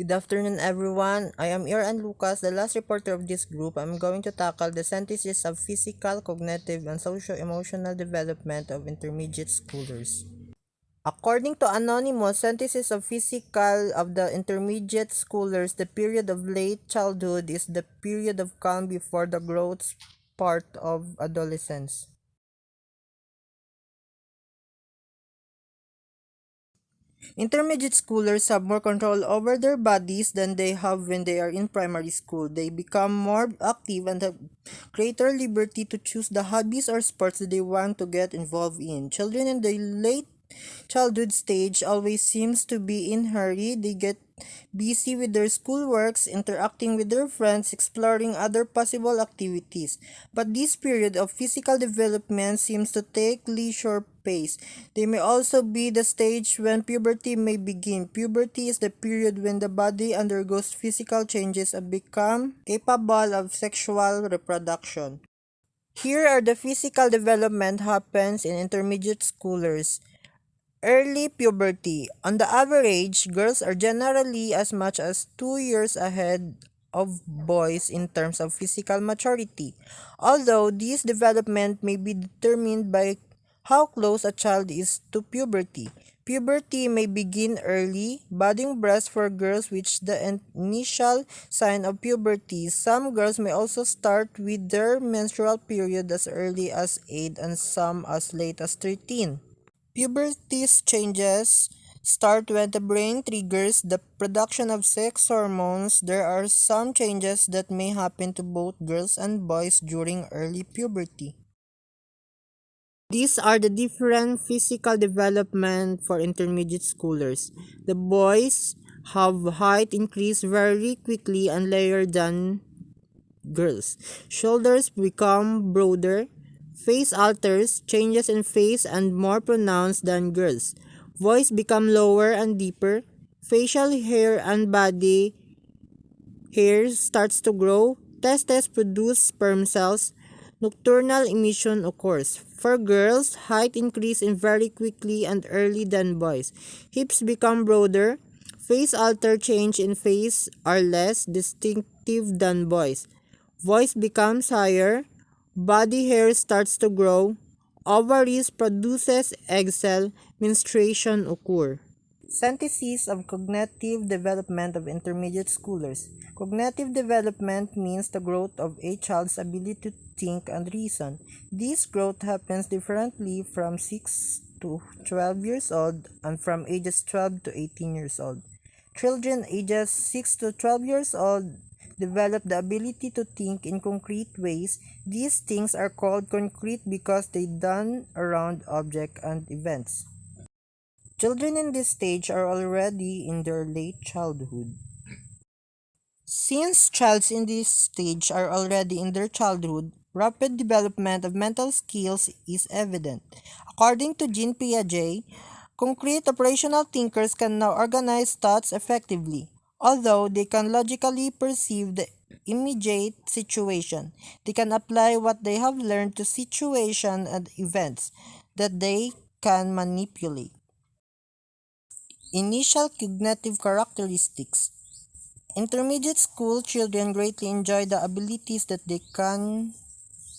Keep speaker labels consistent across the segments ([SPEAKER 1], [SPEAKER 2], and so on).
[SPEAKER 1] Good afternoon, everyone. I am Iran Lucas, the last reporter of this group. I'm going to tackle the synthesis of physical, cognitive, and socio-emotional development of intermediate schoolers. According to Anonymous, synthesis of physical of the intermediate schoolers, the period of late childhood is the period of calm before the growth part of adolescence. Intermediate schoolers have more control over their bodies than they have when they are in primary school. They become more active and have greater liberty to choose the hobbies or sports that they want to get involved in. Children in the late childhood stage always seems to be in hurry. They get busy with their schoolworks, interacting with their friends, exploring other possible activities. But this period of physical development seems to take leisure pace. They may also be the stage when puberty may begin. Puberty is the period when the body undergoes physical changes and become capable of sexual reproduction. Here are the physical development happens in intermediate schoolers. Early puberty. On the average, girls are generally as much as 2 years ahead of boys in terms of physical maturity, although this development may be determined by how close a child is to puberty. Puberty may begin early, budding breasts for girls which the initial sign of puberty. Some girls may also start with their menstrual period as early as 8 and some as late as 13. Puberty changes start when the brain triggers the production of sex hormones. There are some changes that may happen to both girls and boys during early puberty. These are the different physical development for intermediate schoolers. The boys have height increase very quickly and layer than girls. Shoulders become broader. Face alters, changes in face and more pronounced than girls. Voice become lower and deeper. Facial hair and body hair starts to grow. Testes produce sperm cells. Nocturnal emission occurs. For girls, height increase in very quickly and early than boys. Hips become broader. Face alter change in face are less distinctive than boys. Voice becomes higher, body hair starts to grow, ovaries produces egg cell, menstruation occur. Synthesis of cognitive development of intermediate schoolers. Cognitive development means the growth of a child's ability to think and reason. This growth happens differently from 6 to 12 years old and from ages 12 to 18 years old. Children ages 6 to 12 years old develop the ability to think in concrete ways. These things are called concrete because they done around objects and events. Children in this stage are already in their late childhood. Since childs in this stage are already in their childhood, rapid development of mental skills is evident. According to Jean Piaget, concrete operational thinkers can now organize thoughts effectively. Although they can logically perceive the immediate situation, they can apply what they have learned to situations and events that they can manipulate. Initial cognitive characteristics. Intermediate school children greatly enjoy the abilities that they can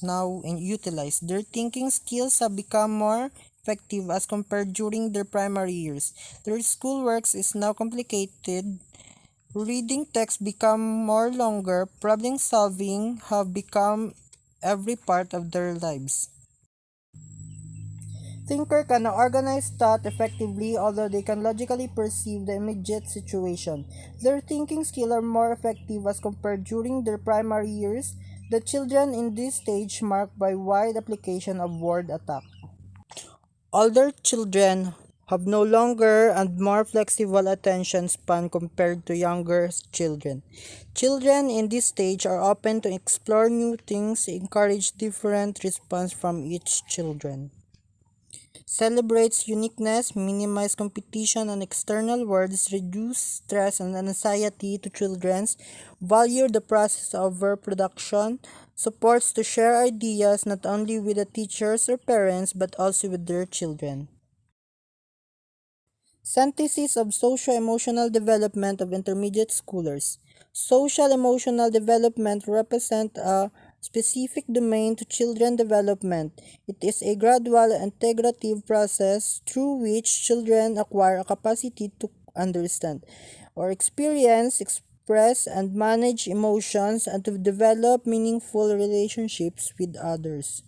[SPEAKER 1] now utilize. Their thinking skills have become more effective as compared during their primary years. Their schoolwork is now complicated. Reading text become more longer. Problem solving have become every part of their lives. Thinker can organize thought effectively although they can logically perceive the immediate situation. Their thinking skills are more effective as compared during their primary years. The children in this stage marked by wide application of word attack. Older children have no longer and more flexible attention span compared to younger children. Children in this stage are open to explore new things, encourage different response from each children. Celebrates uniqueness, minimize competition on external words, reduce stress and anxiety to children's, value the process over production, supports to share ideas not only with the teachers or parents but also with their children. Synthesis of socio-emotional development of intermediate schoolers. Social-emotional development represents a specific domain to children development. It is a gradual integrative process through which children acquire a capacity to understand or experience, express, and manage emotions and to develop meaningful relationships with others.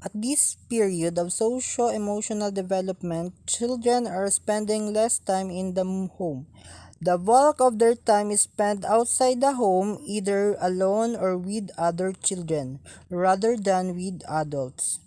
[SPEAKER 1] At this period of socio-emotional development, children are spending less time in the home. The bulk of their time is spent outside the home, either alone or with other children, rather than with adults.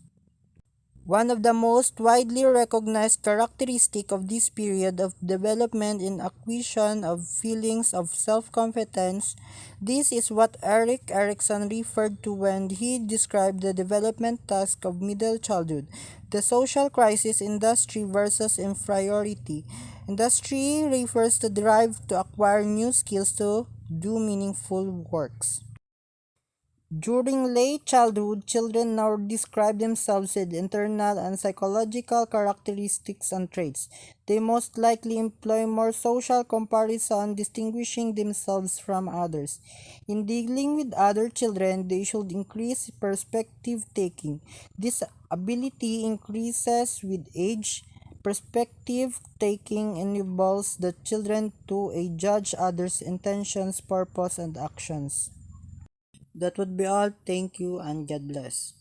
[SPEAKER 1] One of the most widely recognized characteristics of this period of development is acquisition of feelings of self-confidence. This is what Erik Erikson referred to when he described the development task of middle childhood, the social crisis industry versus inferiority. Industry refers to drive to acquire new skills to do meaningful works. During late childhood, children now describe themselves with internal and psychological characteristics and traits. They most likely employ more social comparison, distinguishing themselves from others. In dealing with other children, they should increase perspective taking. This ability increases with age. Perspective taking enables the children to judge others' intentions, purpose, and actions. That would be all. Thank you and God bless.